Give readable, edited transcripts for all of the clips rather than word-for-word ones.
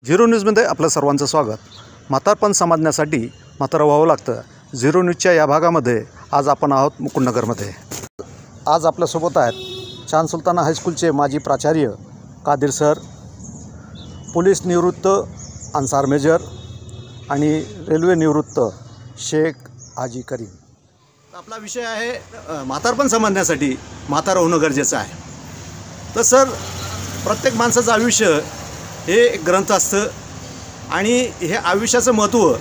Zero न्यूजमध्ये आपलं सर्वांचं स्वागत. म्हातारपण समजण्यासाठी म्हातारं व्हावं लागतं. झिरो न्यूजच्या या भागामध्ये आज आपण आहोत मुकुंदनगरमध्ये. आज आपल्यासोबत आहेत शान सुलताना हायस्कूलचे माजी प्राचार्य कादिर सर, पोलीस निवृत्त अन्सार मेजर आणि रेल्वे निवृत्त शेख हाजी करीम. आपला विषय आहे म्हातारपण समजण्यासाठी म्हातारं होणं गरजेचं आहे. तर सर, प्रत्येक माणसाचं आयुष्य हे एक ग्रंथ असतं आणि हे आयुष्याचं महत्त्व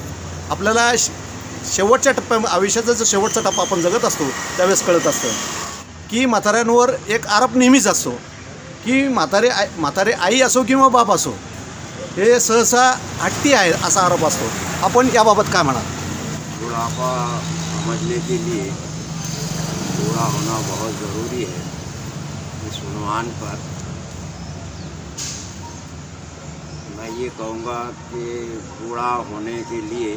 आपल्याला शेवटच्या आयुष्याचा जो शेवटचा टप्पा आपण जगत असतो त्यावेळेस कळत असतं की म्हाताऱ्यांवर एक आरोप नेहमीच असतो की म्हातारे आई असो किंवा बाप असो हे सहसा हट्टी आहे असा आरोप असतो. आपण याबाबत काय म्हणाल? बुढ़ापा समझने के लिए बूढ़ा होना बहुत ज़रूरी है. इस उन्वान पर मैं ये कहूँगा कि बूढ़ा होने के लिए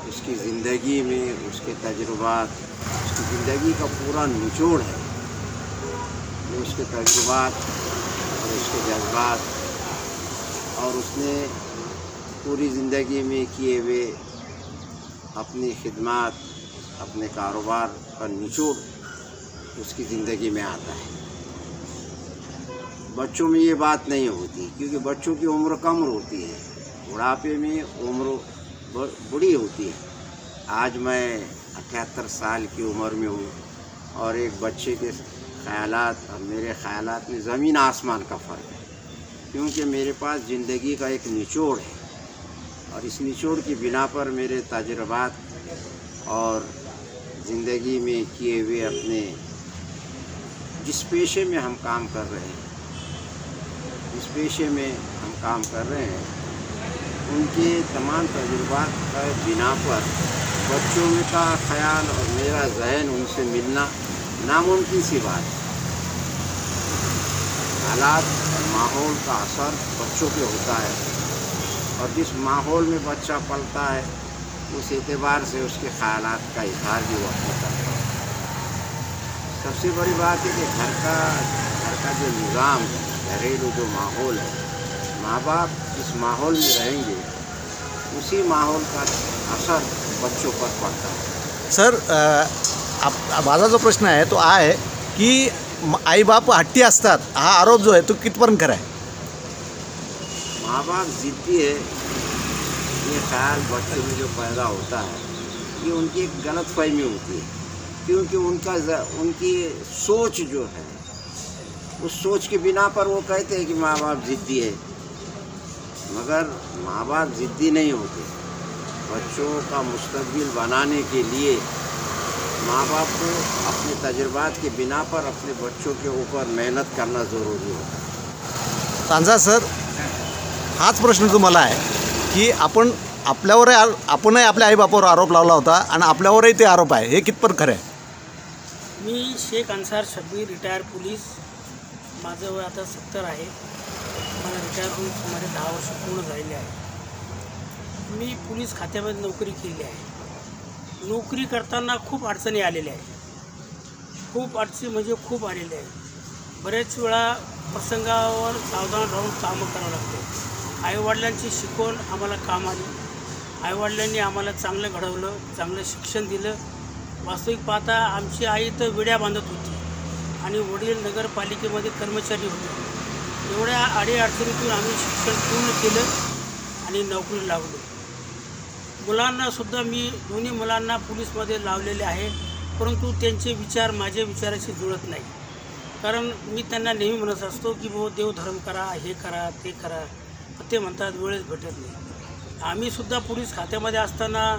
उसकी ज़िंदगी में उसके तजुर्बात, उसकी ज़िंदगी का पूरा निचोड़ है जो उसके तजुर्बात और उसके जज्बात और उसने पूरी ज़िंदगी में किए हुए अपनी खिदमत, अपने कारोबार का निचोड़ उसकी ज़िंदगी में आता है. बच्चों में ये बात नहीं होती क्योंकि बच्चों की उम्र कम होती है, बुढ़ापे में उम्र बड़ी होती है. आज मैं 78 साल की उम्र में हूँ और एक बच्चे के ख़यालात और मेरे ख़यालात में ज़मीन आसमान का फ़र्क है क्योंकि मेरे पास ज़िंदगी का एक निचोड़ है और इस निचोड़ की बिना पर मेरे तजुर्बात और ज़िंदगी में किए हुए अपने जिस पेशे में हम काम कर रहे हैं, जिस पेशे में हम काम कर रहे हैं, उनके तमाम तजुर्बात का बिना पर बच्चों में का ख्याल और मेरा जहन उनसे मिलना नामुमकिन सी बात है. हालात और माहौल का असर बच्चों पे होता है और जिस माहौल में बच्चा पलता है उस एतबार से उसके ख़यालात का इज़हार भी वक्त करता है. सबसे बड़ी बात है कि घर का जो निज़ाम है, घरेलू जो माहौल है, माँ बाप जिस माहौल में रहेंगे उसी माहौल का असर बच्चों पर पड़ता है. सर, माझा जो प्रश्न आहे तो आहे की आई बाप हट्टी असतात, हा आरोप जो आहे तो कितपर्यंत खरा आहे? माँ बाप ज़िद्दी है, ये ख्याल बच्चों में जो पैदा होता है ये उनकी एक गलत फहमी होती है क्योंकि उनकी सोच जो है उस सोच के बिना पर वो कहते हैं कि माँ बाप ज़िद्दी है, मगर माँ बाप ज़िद्दी नहीं होते. बच्चों का मुस्तकबिल बनाने के लिए माँ बाप को अपने तजुर्बात के बिना पर अपने बच्चों के ऊपर मेहनत करना ज़रूरी होता है. तांजा सर, हाच प्रश्न तुम्हाला आहे की आपणही आपल्या आईबापावर आरोप लावला होता आणि आपल्यावरही ते आरोप आहे, हे कितपत खरं आहे? मी शेख अन्सार शब्बीर, रिटायर पोलीस. माझं वय आता 70 आहे. मला रिटायर होऊन सुमारे 10 वर्ष पूर्ण झालेले आहे. मी पोलीस खात्यामध्ये नोकरी केली आहे. नोकरी करताना खूप अडचणी आलेल्या आहेत. खूप अडचणी म्हणजे खूप आलेल्या आहेत. बऱ्याच वेळा प्रसंगावर सावधान राहून कामं करावं लागतं. आईवडिलांची शिकवण आम्हाला काम आली. आईवडिलांनी आम्हाला चांगलं घडवलं, चांगलं शिक्षण दिलं. वास्तविक पाहता आमची आई तर विड्या बांधत होती आणि वडील नगरपालिकेमध्ये कर्मचारी होते. एवढ्या अडीअडचणीतून आम्ही शिक्षण पूर्ण केलं आणि नोकरीला लागलो. मुलांनासुद्धा मी दोन्ही मुलांना पोलीसमध्ये लावलेले आहे, परंतु त्यांचे विचार माझ्या विचाराशी जुळत नाही. कारण मी त्यांना नेहमी म्हणत असतो की भाऊ देवधर्म करा, हे करा, ते करा. ते म्हणतात वेळच भेटत नाही. आम्हीसुद्धा पोलीस खात्यामध्ये असताना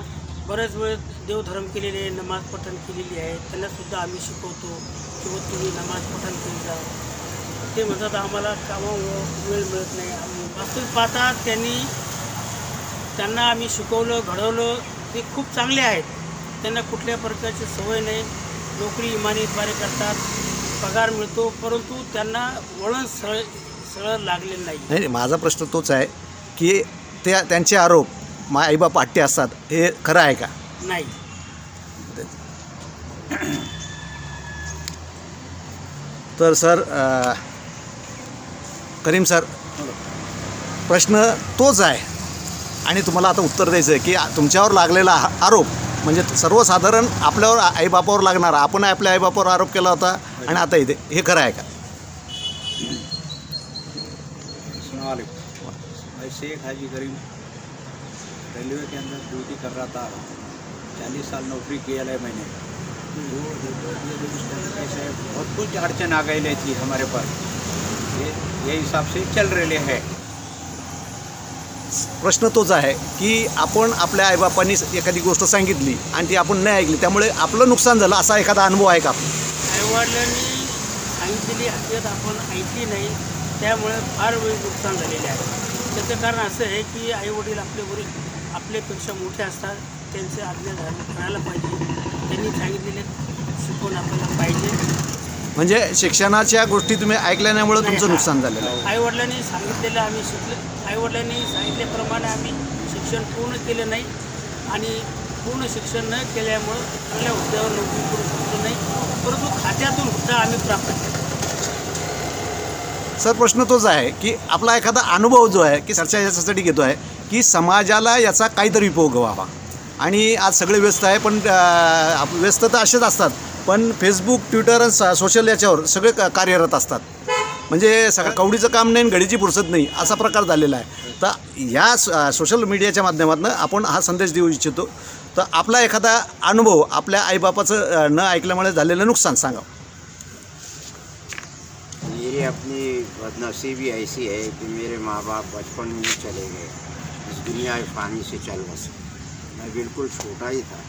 बऱ्याच वेळ देवधर्म केलेले आहे, नमाज पठण केलेली आहे. त्यांनासुद्धा आम्ही शिकवतो की व तुम्ही नमाज पठण करून जा. ते म्हणतात आम्हाला कामावर वेळ मिळत नाही. वास्तविक पाहता त्यांना आम्ही शिकवलं, घडवलं. ते खूप चांगले आहेत. त्यांना कुठल्या प्रकारची सवय नाही. नोकरी इमानीद्वारे करतात, पगार मिळतो, परंतु त्यांना वळण सरळ लागलेलं नाही. माझा प्रश्न तोच आहे की त्यांचे आरोप आईबाप हट्टी असतात, हे खरं आहे का? नाही. तर सर, करीम सर, प्रश्न तोच आहे आणि तुम्हाला आता उत्तर द्यायचं आहे की तुमच्यावर लागलेला आरोप म्हणजे सर्वसाधारण आपल्यावर आईबापावर लागणारा, आपण आपल्या आईबापावर आरोप केला होता आणि आता इथे हे खरं आहे का? मैं शेख हाजी करीम रेलवे के अंदर ड्यूटी कर रहा था। 40 साल नौकरी किया है मैंने। कैसे बहुत कुछ अड़चन आ गई थी हमारे पास, ये हिसाब से चल रहे हैं। प्रश्न तोच आहे की आपण आपल्या आईबापांनी एखादी गोष्ट सांगितली आणि ती आपण नाही ऐकली, त्यामुळे आपलं नुकसान झालं, असा एखादा अनुभव आहे का? आईवडिलांनी सांगितलेली हकीकत आपण ऐकली नाही, त्यामुळे फार वेळ नुकसान झालेले आहे। त्याचं कारण असं आहे की आईवडील आपल्यापेक्षा मोठे असतात, त्यांचे आज्ञा करायला पाहिजे, त्यांनी सांगितलेले शिकवून आपल्याला पाहिजे। म्हणजे शिक्षणाच्या गोष्टी तुम्ही ऐकल्यामुळे तुमचं नुकसान झालेलं आहे। आईवडिलांनी सांगितलेलं आम्ही आईवडिलांनी सांगितल्याप्रमाणे आम्ही शिक्षण पूर्ण केलं नाही आणि पूर्ण शिक्षण न केल्यामुळं चांगल्या हुद्द्यावर नोकरी करू शकलो नाही, परंतु खात्यातून हुद्दा आम्ही प्राप्त केला। सर, प्रश्न तोच आहे की आपला एखादा अनुभव जो आहे की चर्चा याच्यासाठी घेतो आहे की समाजाला याचा काहीतरी उपयोग व्हावा आणि आज सगळे व्यस्त आहे, पण व्यस्त तर असेच असतात, पण फेसबुक, ट्विटर आणि सोशल याच्यावर सगळे कार्यरत असतात, म्हणजे सगळं कवडीचं काम नाही आणि घडीची फुरसत नाही असा प्रकार झालेला आहे। तर या सोशल मीडियाच्या माध्यमातून आपण हा संदेश देऊ इच्छितो। तर आपला एखादा अनुभव आपल्या आईबापाचं न ऐकल्यामुळे झालेलं नुकसान सांगा। मेरी अपनी बदनसीबी ऐसी है कि मेरे माँ बाप बचपन में ही चले गए, इस दुनिया फ़ानी से चल बसे। मैं बिल्कुल छोटा ही था,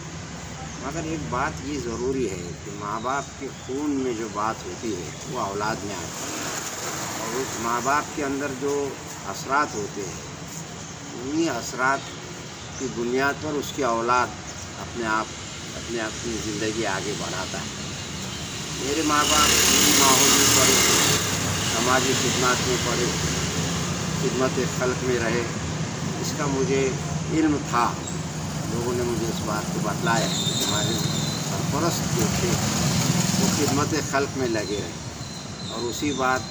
मगर एक बात ये ज़रूरी है कि माँ बाप के खून में जो बात होती है वो औलाद में आती है, और उस माँ बाप के अंदर जो असरात होते हैं उन्हीं असरात की बुनियाद पर उसकी औलाद अपनी ज़िंदगी आगे बढ़ाता है। मेरे माँ बाप माहौल में पढ़े, समाजी खिदमत में पढ़े, खिदमत खल्क में रहे, इसका मुझे इल्म था। लोगों ने मुझे इस बात को बतलाया कि हमारे सरपरस्त जो थे वो खिदमत खल्क में लगे रहे, और उसी बात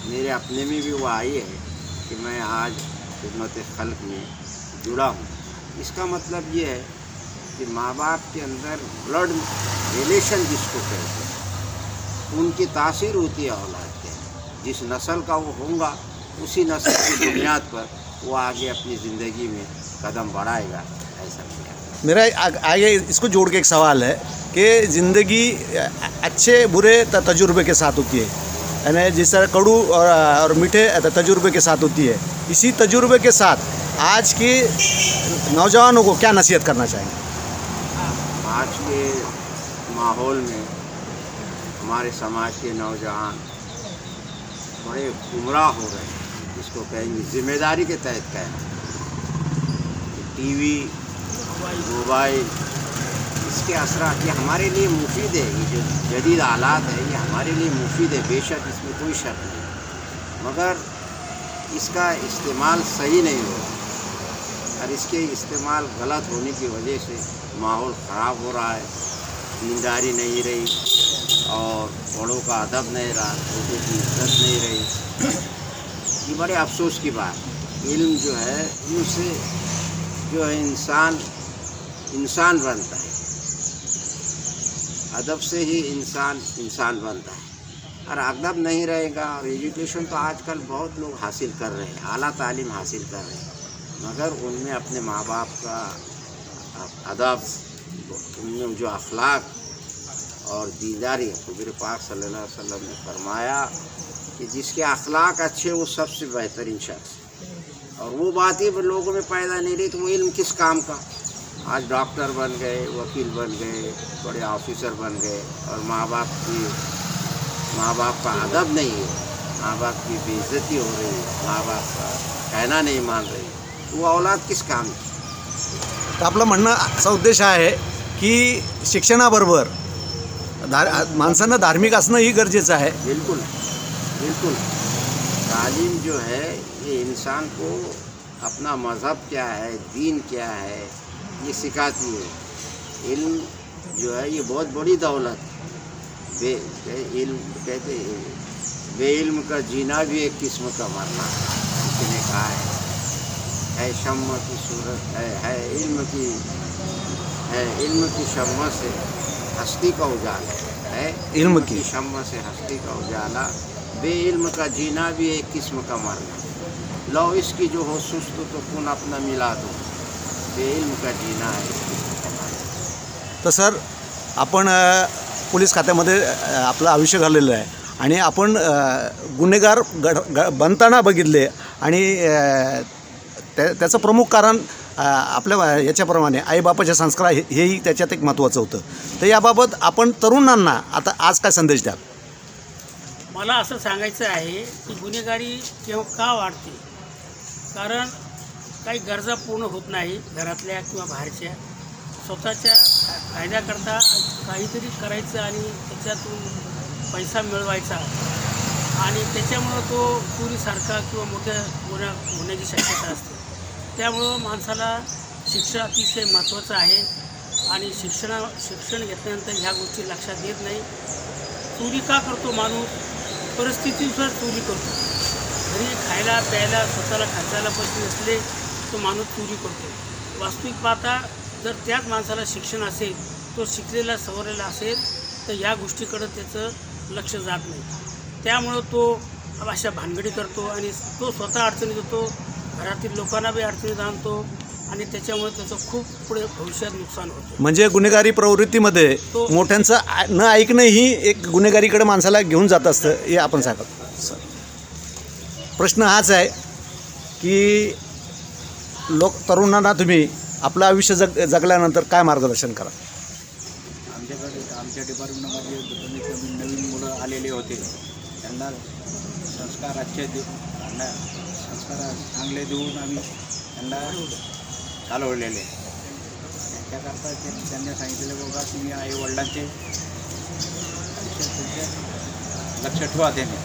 मेरे अपने में भी वो आई है कि मैं आज खिदमत खल्क में जुड़ा हूँ। इसका मतलब ये है कि माँ बाप के अंदर ब्लड रिलेशन जिसको कहते हैं उनकी तासीर होती है औलाद के, जिस नस्ल का वो होगा उसी नस्ल की बुनियाद पर वो आगे अपनी ज़िंदगी में कदम बढ़ाएगा, ऐसा मेरा आगे इसको जोड़ के एक सवाल है कि ज़िंदगी अच्छे बुरे तजुर्बे के साथ होती है, यानी जिस तरह कड़ू और मीठे तजुर्बे के साथ होती है, इसी तजुर्बे के साथ आज के नौजवानों को क्या नसीहत करना चाहेंगे? आज के माहौल में हमारे समाज के नौजवान बड़े गुमराह हो रहे हैं, जिसको कहेंगे जिम्मेदारी के तहत कहना। टीवी, मोबाइल, इसके असरात ये हमारे लिए मुफीद है, ये जो जदीद आलात है ये हमारे लिए मुफीद है, बेशक इसमें कोई शक नहीं, मगर इसका इस्तेमाल सही नहीं हो रहा, और इसके इस्तेमाल गलत होने की वजह से माहौल ख़राब हो रहा है, दीनदारी नहीं रही और बड़ों का अदब नहीं रहा, छोटों की इज्जत नहीं रही। ये बड़े अफसोस की बात। इल्म जो है इनसे जो है इंसान बनता है, अदब से ही इंसान बनता है, और अदब नहीं रहेगा। और एजुकेशन तो आजकल बहुत लोग हासिल कर रहे हैं, आला तालीम हासिल कर रहे हैं, मगर उनमें अपने माँ बाप का अदब, उनमें जो अखलाक और दीदारी, हुज़ूर पाक सल्लल्लाहु अलैहि वसल्लम ने फरमाया कि जिसके अखलाक अच्छे वो सबसे बेहतरीन शख्स, और वो बात ही लोगों में पैदा नहीं रही तो वो इल्म किस काम का। आज डॉक्टर बन गए, वकील बन गए, बड़े ऑफिसर बन गए, और माँ बाप का अदब नहीं है, माँ बाप की बेइज्जती हो रही है, माँ बाप का कहना नहीं मान रही, तो वो औलाद किस काम की। तर आपलं म्हणणं असा उद्देश आहे की शिक्षणाबरोबर माणसांना धार्मिक असणं ही गरजेचं आहे। बिल्कुल बिल्कुल, तालीम जो है ये इंसान को अपना मज़हब क्या है, दीन क्या है, ये सिखाती है। इल्म जो है ये बहुत बड़ी दौलत, इल्म कहते हैं बे इल्म का जीना भी एक किस्म का मरना, किसी ने कहा है। है शम्मा की सूरत है इल्म की शम्मा से हस्ती का उजाला है, इल्म की शम्मा से हस्ती का उजाला, बे इल्म का जीना भी एक किस्म का मरना, लो इसकी जो हो सुस्त तो कौन अपना मिला दो, बे इल्म का जीना है एक किस्म का मरना। तर सर आपण पोलीस खात्यामध्ये आपलं आयुष्य घालवलेलं आहे आणि आपण गुन्हेगार बनताना बघितले आणि त्याचं प्रमुख कारण आपल्या याच्याप्रमाणे आईबापाचे संस्कार हेही त्याच्यात एक महत्त्वाचं होतं. तर याबाबत आपण तरुणांना आता आज काय संदेश द्याल? मला असं सांगायचं आहे की गुन्हेगारी केव्हा का वाढते, कारण काही गरजा पूर्ण होत नाही घरातल्या किंवा बाहेरच्या, स्वतःच्या फायद्याकरता काहीतरी करायचं आणि त्याच्यातून पैसा मिळवायचा आणि त्याच्यामुळं तो चोरीसारखा किंवा मोठ्या गुन्हा होण्याची शक्यता असते. त्यामुळं माणसाला शिक्षण अतिशय महत्त्वाचं आहे आणि शिक्षण घेतल्यानंतर ह्या गोष्टी लक्षात येत नाही. चोरी का करतो माणूस? परिस्थितीनुसार चोरी करतो. घरी खायला प्यायला स्वतःला खर्चायला पैसे नसले तो माणूस चोरी करतो. वास्तविक पाहता जर त्याच माणसाला शिक्षण असेल, तो शिकलेला सवरलेला असेल, तर या गोष्टीकडं त्याचं लक्ष जात नाही. त्यामुळं तो अशा भानगडी करतो आणि तो स्वतः अडचणीत येतो, घरातील लोकांना बी अडचणीत आणतो आणि त्याच्यामुळे त्याचं खूप पुढे भविष्यात नुकसान होतं. म्हणजे गुन्हेगारी प्रवृत्तीमध्ये मोठ्यांचं न ऐकणं ही एक गुन्हेगारीकडे माणसाला घेऊन जात असतं हे आपण सांगत. प्रश्न हाच आहे की तरुणांना तुम्ही आपलं आयुष्य जगल्यानंतर काय मार्गदर्शन करा? आमच्या डिपार्टमेंटमध्ये कमीत कमी नवीन मुलं आलेले होते, त्यांना संस्कार चांगले देऊन आम्ही त्यांना चालवलेले. त्याकरता त्यांनी सांगितले बाबा तुम्ही आई वडिलांचे लक्ष ठेवा. त्याने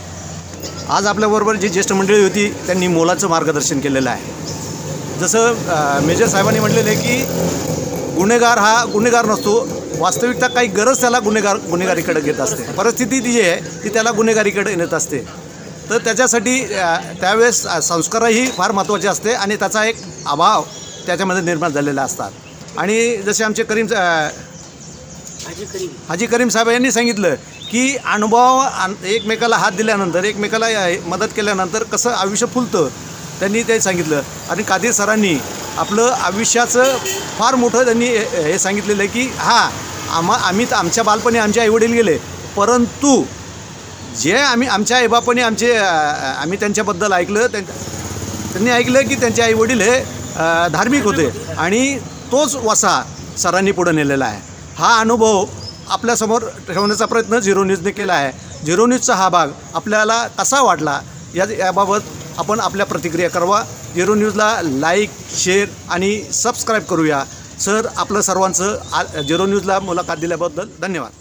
आज आपल्याबरोबर जी ज्येष्ठ मंडळी होती त्यांनी मोलाचं मार्गदर्शन केलेलं आहे. जसं मेजर साहेबांनी म्हटलेलं आहे की गुन्हेगार हा गुन्हेगार नसतो, वास्तविकता काही गरज त्याला गुन्हेगारीकडे घेत असते, परिस्थिती जी आहे ती त्याला गुन्हेगारीकडे नेत असते. तर त्याच्यासाठी त्यावेळेस संस्कारही फार महत्त्वाचे असते आणि त्याचा एक अभाव त्याच्यामध्ये निर्माण झालेला असतात. आणि जसे आमचे हाजी करीम साहेब यांनी सांगितलं की अनुभव एकमेकाला हात दिल्यानंतर एकमेकाला मदत केल्यानंतर कसं आयुष्य फुलतं त्यांनी ते सांगितलं. आणि कादीर सरांनी आपलं आयुष्याचं फार मोठं त्यांनी हे सांगितलेलं आहे की आम्ही आमच्या बालपणी आमचे आईवडील गेले, परंतु जे आमच्या आईबापाने आम्ही त्यांच्याबद्दल ऐकलं, त्यांनी ऐकलं की त्यांचे आईवडील हे धार्मिक होते आणि तोच वसा सरांनी पुढे नेलेला आहे. हा अनुभव आपल्यासमोर ठेवण्याचा प्रयत्न झिरो न्यूजने केला आहे. झिरो न्यूजचा हा भाग आपल्याला कसा वाटला याबाबत आपण आपल्या प्रतिक्रिया करावा. झिरो न्यूजला लाईक, शेअर आणि सबस्क्राईब करूया. सर आपलं सर्वांचं झिरो न्यूजला मुलाखत दिल्याबद्दल धन्यवाद.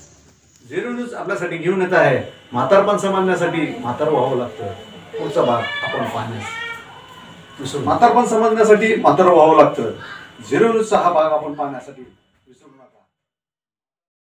झिरो न्यूज आपल्यासाठी घेऊन येत आहे म्हातारपण समजण्यासाठी म्हातारं व्हावं लागतं. पुढचा भाग आपण पाहण्यास म्हातारपण समजण्यासाठी म्हातारं व्हावं लागतं. झिरो न्यूजचा हा भाग आपण पाहण्यासाठी